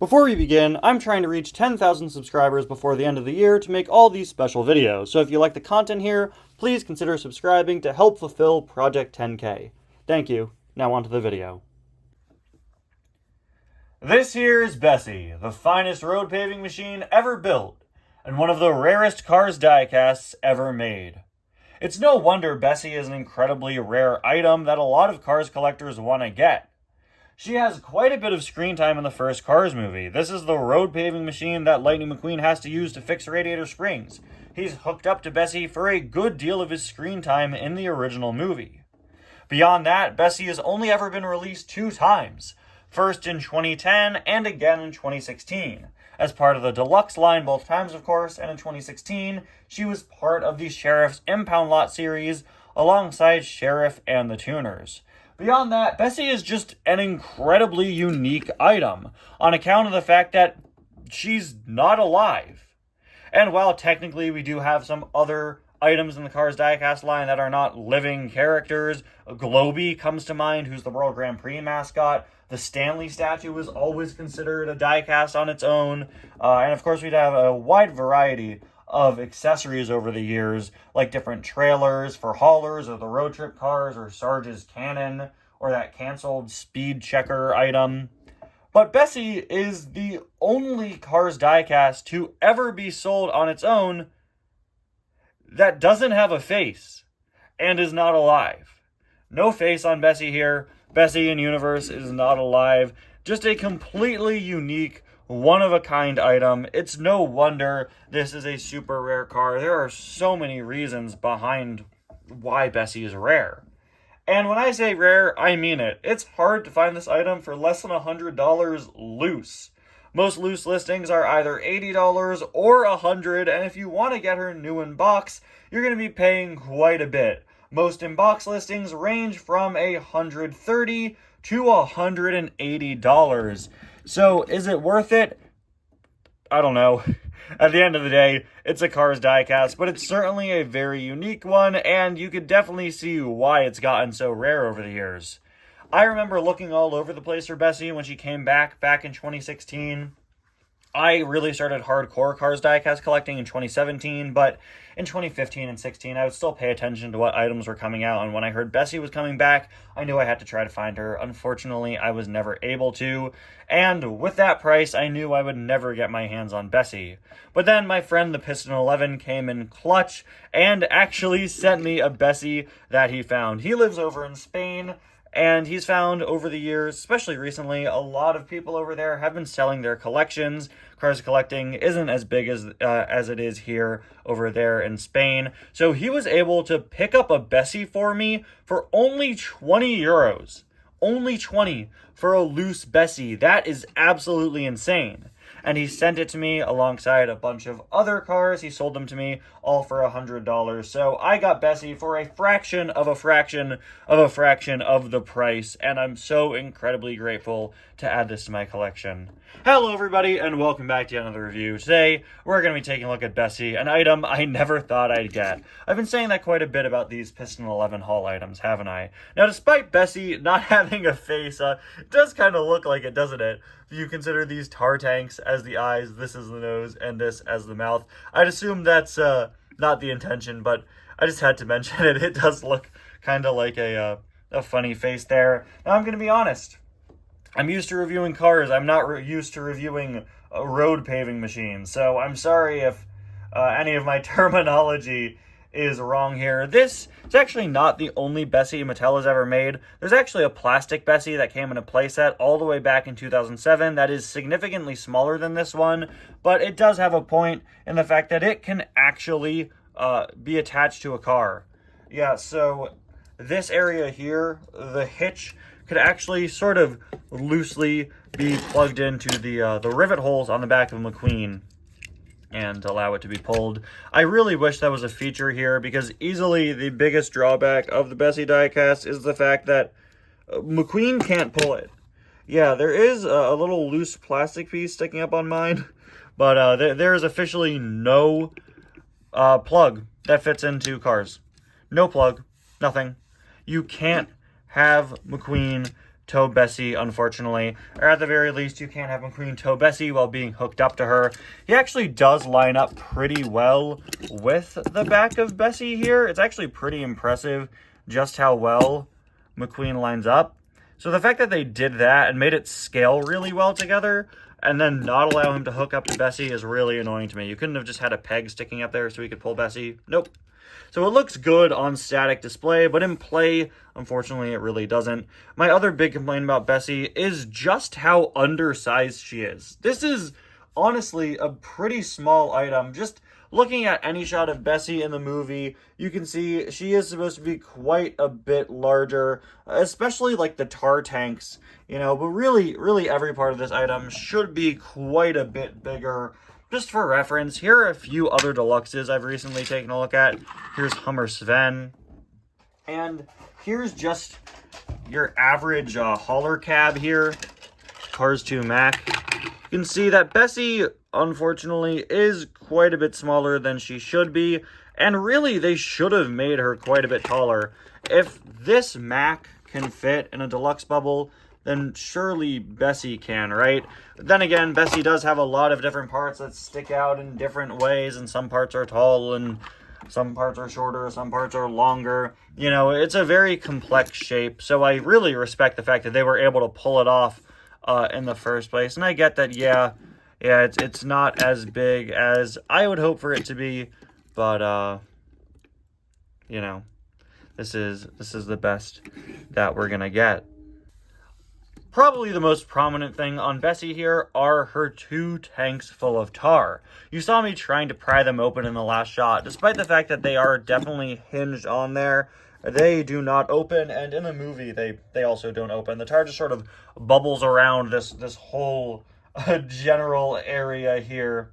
Before we begin, I'm trying to reach 10,000 subscribers before the end of the year to make all these special videos, so if you like the content here, please consider subscribing to help fulfill Project 10K. Thank you. Now on to the video. This here is Bessie, the finest road paving machine ever built, and one of the rarest Cars diecasts ever made. It's no wonder Bessie is an incredibly rare item that a lot of Cars collectors want to get. She has quite a bit of screen time in the first Cars movie. This is the road paving machine that Lightning McQueen has to use to fix radiator springs. He's hooked up to Bessie for a good deal of his screen time in the original movie. Beyond that, Bessie has only ever been released 2 times. First in 2010 and again in 2016. As part of the deluxe line both times, of course, and in 2016, she was part of the Sheriff's Impound Lot series alongside Sheriff and the Tuners. Beyond that, Bessie is just an incredibly unique item on account of the fact that she's not alive. And while technically we do have some other items in the Cars diecast line that are not living characters, Globey comes to mind, who's the World Grand Prix mascot. The Stanley statue is always considered a diecast on its own. And of course, we'd have a wide variety of accessories over the years, like different trailers for haulers or the road trip cars or Sarge's cannon or that canceled speed checker item. But Bessie is the only Cars diecast to ever be sold on its own that doesn't have a face and is not alive. No face on Bessie here. Bessie in universe is not alive. Just a completely unique, one-of-a-kind item. It's no wonder this is a super rare car. There are so many reasons behind why Bessie is rare. And when I say rare, I mean it. It's hard to find this item for less than $100 loose. Most loose listings are either $80 or $100, and if you want to get her new in box, you're going to be paying quite a bit. Most in-box listings range from $130 to $180. So, is it worth it? I don't know. At the end of the day, it's a Cars diecast, but it's certainly a very unique one, and you could definitely see why it's gotten so rare over the years. I remember looking all over the place for Bessie when she came back in 2016. I really started hardcore Cars diecast collecting in 2017, but in 2015 and 16, I would still pay attention to what items were coming out, and when I heard Bessie was coming back, I knew I had to try to find her. Unfortunately, I was never able to, and with that price, I knew I would never get my hands on Bessie. But then my friend, the Piston 11, came in clutch and actually sent me a Bessie that he found. He lives over in Spain, and he's found over the years, especially recently, a lot of people over there have been selling their collections. Cars collecting isn't as big as it is here over there in Spain. So he was able to pick up a Bessie for me for only 20 euros. Only 20 for a loose Bessie. That is absolutely insane. And he sent it to me alongside a bunch of other cars. He sold them to me all for $100. So I got Bessie for a fraction of a fraction of a fraction of the price. And I'm so incredibly grateful to add this to my collection. Hello everybody, and welcome back to another review. Today, we're going to be taking a look at Bessie, an item I never thought I'd get. I've been saying that quite a bit about these Piston 11 haul items, haven't I? Now, despite Bessie not having a face, it does kind of look like it, doesn't it? If you consider these tar tanks as the eyes, this is the nose, and this as the mouth. I'd assume that's not the intention, but I just had to mention it. It does look kind of like a funny face there. Now, I'm going to be honest. I'm used to reviewing cars. I'm not used to reviewing road paving machines. So I'm sorry if any of my terminology is wrong here. This is actually not the only Bessie Mattel has ever made. There's actually a plastic Bessie that came in a playset all the way back in 2007 that is significantly smaller than this one, but it does have a point in the fact that it can actually be attached to a car. Yeah, so this area here, the hitch, could actually sort of loosely be plugged into the rivet holes on the back of McQueen and allow it to be pulled. I really wish that was a feature here, because easily the biggest drawback of the Bessie diecast is the fact that McQueen can't pull it. Yeah, there is a little loose plastic piece sticking up on mine, but there is officially no plug that fits into cars. No plug, nothing. You can't have McQueen tow Bessie, unfortunately. Or at the very least, you can't have McQueen tow Bessie while being hooked up to her. He actually does line up pretty well with the back of Bessie here. It's actually pretty impressive just how well McQueen lines up. So the fact that they did that and made it scale really well together and then not allow him to hook up to Bessie is really annoying to me. You couldn't have just had a peg sticking up there so he could pull Bessie. Nope. So it looks good on static display, but in play, unfortunately, it really doesn't. My other big complaint about Bessie is just how undersized she is. This is honestly a pretty small item. Just looking at any shot of Bessie in the movie, you can see she is supposed to be quite a bit larger, especially like the tar tanks, you know, but really every part of this item should be quite a bit bigger. Just for reference, here are a few other deluxes I've recently taken a look at. Here's Hummer Sven. And here's just your average hauler cab here, Cars 2 Mac. You can see that Bessie, unfortunately, is quite a bit smaller than she should be. And really, they should have made her quite a bit taller. If this Mac can fit in a deluxe bubble, then surely Bessie can, right? Then again, Bessie does have a lot of different parts that stick out in different ways, and some parts are tall, and some parts are shorter, some parts are longer. You know, it's a very complex shape, so I really respect the fact that they were able to pull it off in the first place. And I get that, yeah, it's not as big as I would hope for it to be, but, you know, this is the best that we're gonna get. Probably the most prominent thing on Bessie here are her 2 tanks full of tar. You saw me trying to pry them open in the last shot. Despite the fact that they are definitely hinged on there, they do not open, and in the movie they also don't open. The tar just sort of bubbles around this whole general area here,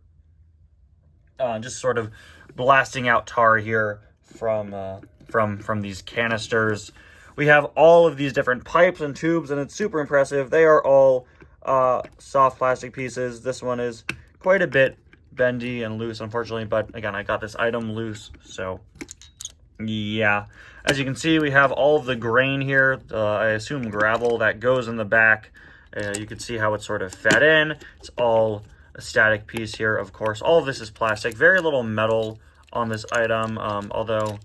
just sort of blasting out tar here from these canisters. We have all of these different pipes and tubes, and it's super impressive. They are all soft plastic pieces. This one is quite a bit bendy and loose, unfortunately, but again, I got this item loose, so yeah. As you can see, we have all of the grain here, I assume gravel, that goes in the back. You can see how it's sort of fed in. It's all a static piece here, of course. All of this is plastic. Very little metal on this item, although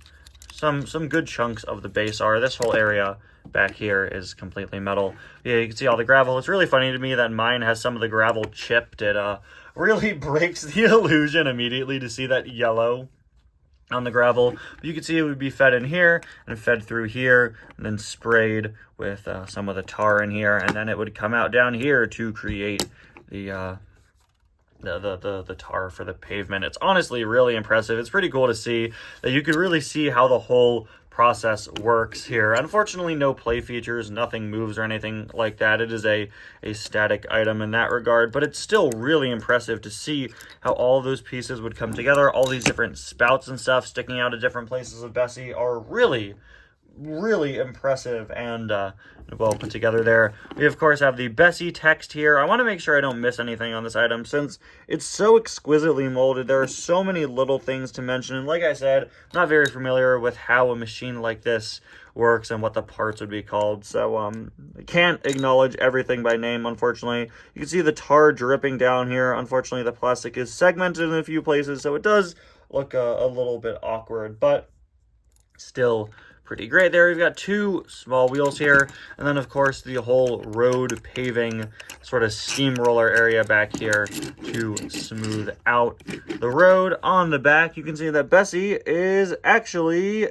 some good chunks of the base are. This whole area back here is completely metal. Yeah, you can see all the gravel. It's really funny to me that mine has some of the gravel chipped. It really breaks the illusion immediately to see that yellow on the gravel. But you can see it would be fed in here and fed through here and then sprayed with some of the tar in here, and then it would come out down here to create the tar for the pavement. It's honestly really impressive. It's pretty cool to see that you can really see how the whole process works here. Unfortunately, no play features, nothing moves or anything like that. It is a static item in that regard, but it's still really impressive to see how all those pieces would come together. All these different spouts and stuff sticking out of different places of Bessie are really impressive and well put together there. We of course have the Bessie text here. I want to make sure I don't miss anything on this item since it's so exquisitely molded. There are so many little things to mention, and like I said, I'm not very familiar with how a machine like this works and what the parts would be called, so I can't acknowledge everything by name, unfortunately. You can see the tar dripping down here. Unfortunately, the plastic is segmented in a few places, so it does look a little bit awkward, but still pretty great there. We've got 2 small wheels here, and then of course the whole road paving sort of steamroller area back here to smooth out the road. On the back, you can see that Bessie is actually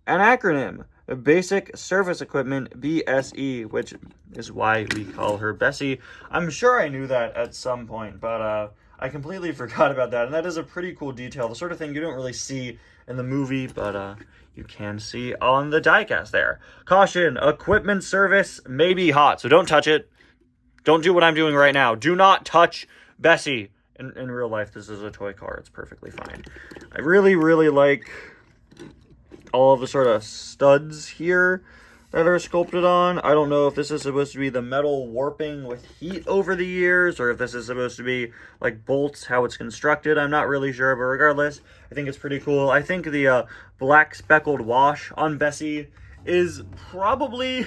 an acronym, Basic Service Equipment, BSE, which is why we call her Bessie. I'm sure I knew that at some point, but I completely forgot about that, and that is a pretty cool detail, the sort of thing you don't really see in the movie, but you can see on the diecast there. Caution, equipment service may be hot, so don't touch it. Don't do what I'm doing right now. Do not touch Bessie. In real life, this is a toy car. It's perfectly fine. I really like all of the sort of studs here that are sculpted on. I don't know if this is supposed to be the metal warping with heat over the years, or if this is supposed to be like bolts, how it's constructed. I'm not really sure, but regardless, I think it's pretty cool. I think the black speckled wash on Bessie is probably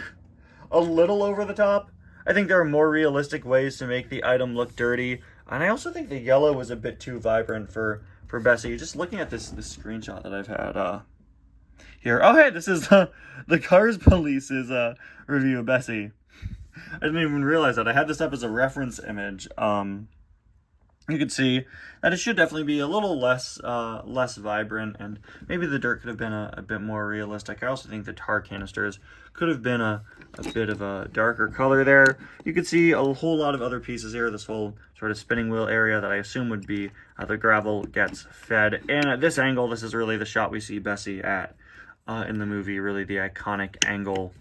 a little over the top. I think there are more realistic ways to make the item look dirty. And I also think the yellow was a bit too vibrant for Bessie. Just looking at this screenshot that I've had here. Oh, hey, this is the Cars Police's review of Bessie. I didn't even realize that. I had this up as a reference image. You can see that it should definitely be a little less vibrant, and maybe the dirt could have been a bit more realistic. I also think the tar canisters could have been a bit of a darker color there. You can see a whole lot of other pieces here, this whole sort of spinning wheel area that I assume would be the gravel gets fed. And at this angle, this is really the shot we see Bessie at in the movie, really the iconic angle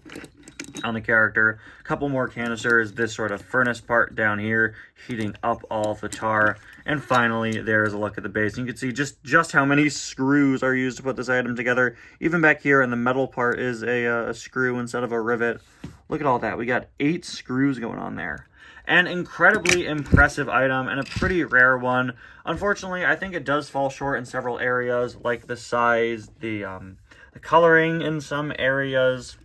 on the character. A couple more canisters, this sort of furnace part down here, heating up all of the tar. And finally, there's a look at the base. And you can see just how many screws are used to put this item together. Even back here in the metal part is a screw instead of a rivet. Look at all that. We got 8 screws going on there. An incredibly impressive item and a pretty rare one. Unfortunately, I think it does fall short in several areas, like the size, the coloring in some areas.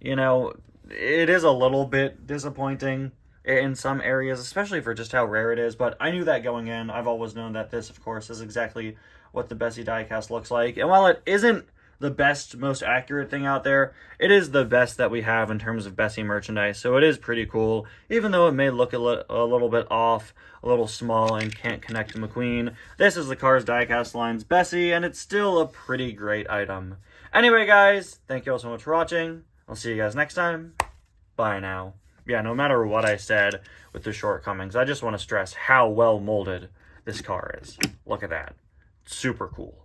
You know, it is a little bit disappointing in some areas, especially for just how rare it is, but I knew that going in. I've always known that this, of course, is exactly what the Bessie diecast looks like. And while it isn't the best, most accurate thing out there, it is the best that we have in terms of Bessie merchandise, so it is pretty cool, even though it may look a little bit off, a little small, and can't connect to McQueen. This is the Cars diecast line's Bessie, and it's still a pretty great item. Anyway, guys, thank you all so much for watching. I'll see you guys next time. Bye now. Yeah, no matter what I said with the shortcomings, I just want to stress how well molded this car is. Look at that. Super cool.